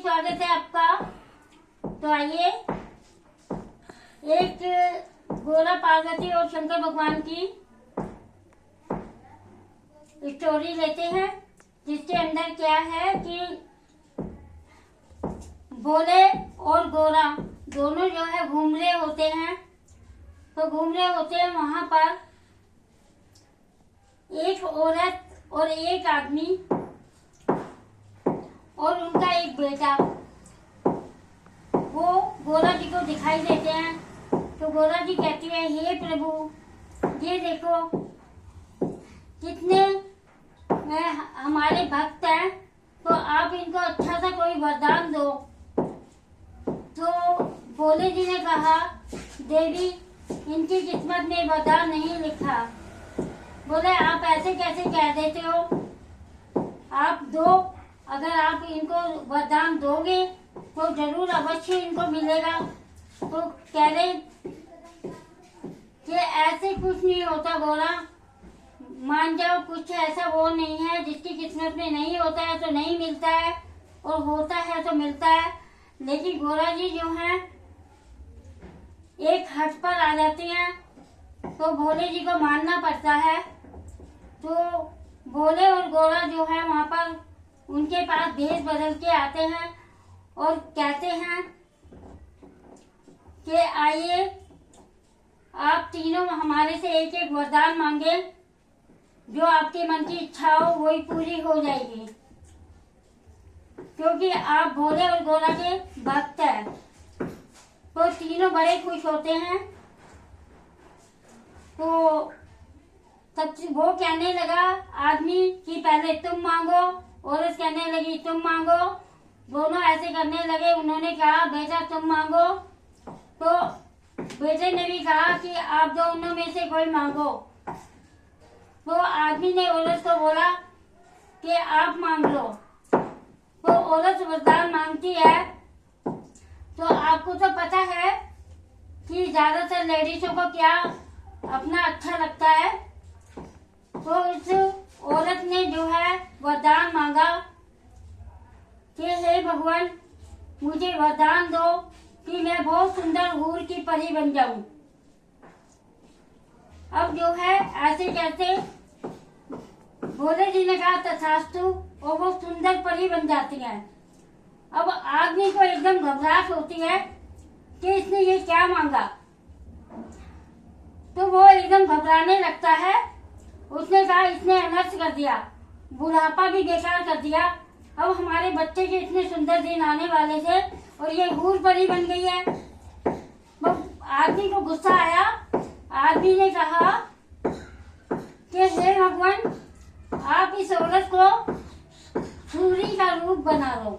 स्वागत है आपका। तो आइए एक गोरा पार्वती और शंकर भगवान की स्टोरी लेते हैं, जिसके अंदर क्या है कि भोले और गोरा दोनों जो है घूम रहे होते हैं। तो घूम रहे होते हैं वहां पर एक औरत और एक आदमी और उनका एक बेटा, वो गोरा जी को दिखाई देते हैं। तो गोरा जी कहती है, हे प्रभु, ये देखो कितने हमारे भक्त हैं, तो आप इनको अच्छा सा कोई वरदान दो। तो भोले जी ने कहा, देवी इनकी किस्मत में वरदान नहीं लिखा। बोले आप ऐसे कैसे कह देते हो, आप दो, अगर आप इनको वरदान दोगे तो जरूर अवश्य इनको मिलेगा। तो कह रहे कि ऐसे कुछ नहीं होता गोरा, मान जाओ कुछ ऐसा वो नहीं है, जिसकी किस्मत में नहीं होता है तो नहीं मिलता है, और होता है तो मिलता है। लेकिन गोरा जी जो है एक हट पर आ जाती हैं, तो भोले जी को मानना पड़ता है। तो भोले और गोरा जो है वहां पर उनके पास भेष बदल के आते हैं और कहते हैं कि आइए आप तीनों हमारे से एक एक वरदान मांगे, जो आपके मन की इच्छा हो वही पूरी हो जाएगी, क्योंकि आप भोले और गोरा के भक्त हैं। तो तीनों बड़े खुश होते हैं। तो तब वो कहने लगा आदमी कि पहले तुम मांगो, औरत कहने लगी तुम मांगो, दोनों ऐसे करने लगे। उन्होंने कहा बेटा तुम मांगो, तो बेटे ने भी कहा कि आप दोनों में से कोई मांगो। तो आदमी ने औरत को बोला कि आप मांग लो। तो औरत वरदान मांगती है। तो आपको तो पता है कि ज्यादातर लेडीजों को क्या अपना अच्छा लगता है। तो इस औरत ने जो है वरदान मांगा कि हे भगवान, मुझे वरदान दो कि मैं बहुत सुंदर हूर की परी बन जाऊं। अब जो है ऐसे कहते भोले जी ने कहा तथास्तु, और वो सुंदर परी बन जाती है। अब आदमी को एकदम घबराहट होती है कि इसने ये क्या मांगा, तो वो एकदम घबराने लगता है। उसने कहा इसने अनर्थ कर दिया, बुढ़ापा भी बेकार कर दिया। अब हमारे बच्चे के इतने सुंदर दिन आने वाले थे और ये हूर परी बन गई है। वो आदमी को गुस्सा आया। आदमी ने कहा कि हे भगवान, आप इस औरत को सूरी का रूप बना दो।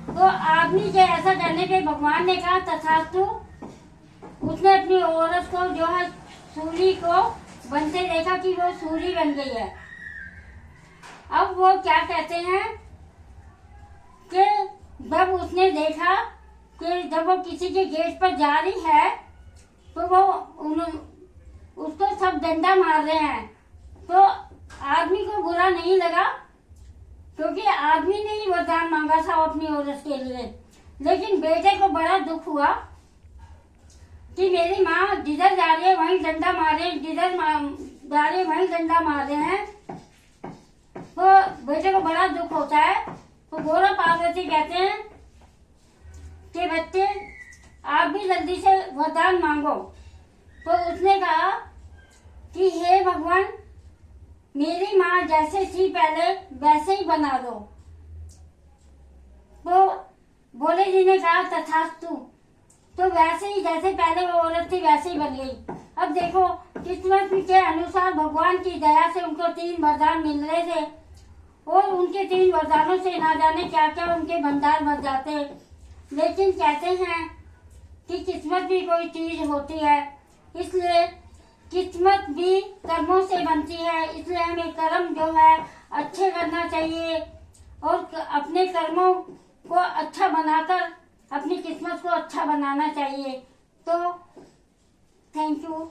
तो आदमी के ऐसा करने पे भगवान ने कहा तथास्तु। उसने अपनी औरत को जो है सूरी को बनते देखा कि वो सूरी बन गई है। अब वो क्या कहते हैं कि जब उसने देखा कि जब वो किसी के गेट पर जा रही है, तो वो उसको सब डंडा मार रहे हैं। तो आदमी को बुरा नहीं लगा, क्योंकि आदमी ने ही वरदान मांगा था अपनी औरत के लिए। लेकिन बेटे को बड़ा दुख हुआ कि मेरी माँ जिधर जा रही है वहीं डंडा मारे, जिधर जा रही है वहीं डंडा मार रहे हैं। तो बेटे को बड़ा दुख होता है। तो गोरा पार्वती कहते हैं कि बच्चे आप भी जल्दी से वरदान मांगो। तो उसने कहा कि हे भगवान, मेरी माँ जैसे थी पहले वैसे ही बना दो। तो भोले जी ने कहा तथास्तु। तो वैसे ही जैसे पहले वो औरत थी वैसे ही बन गई। अब देखो किस्मत के अनुसार भगवान की दया से उनको 3 वरदान मिल रहे थे, और उनके 3 वरदानों से ना जाने क्या क्या उनके भंडार भर जाते। लेकिन कहते हैं कि किस्मत भी कोई चीज होती है, इसलिए किस्मत भी कर्मों से बनती है। इसलिए हमें कर्म जो है अच्छे करना चाहिए और अपने कर्मों को अच्छा बनाकर अपनी किस्मत को अच्छा बनाना चाहिए। तो थैंक यू।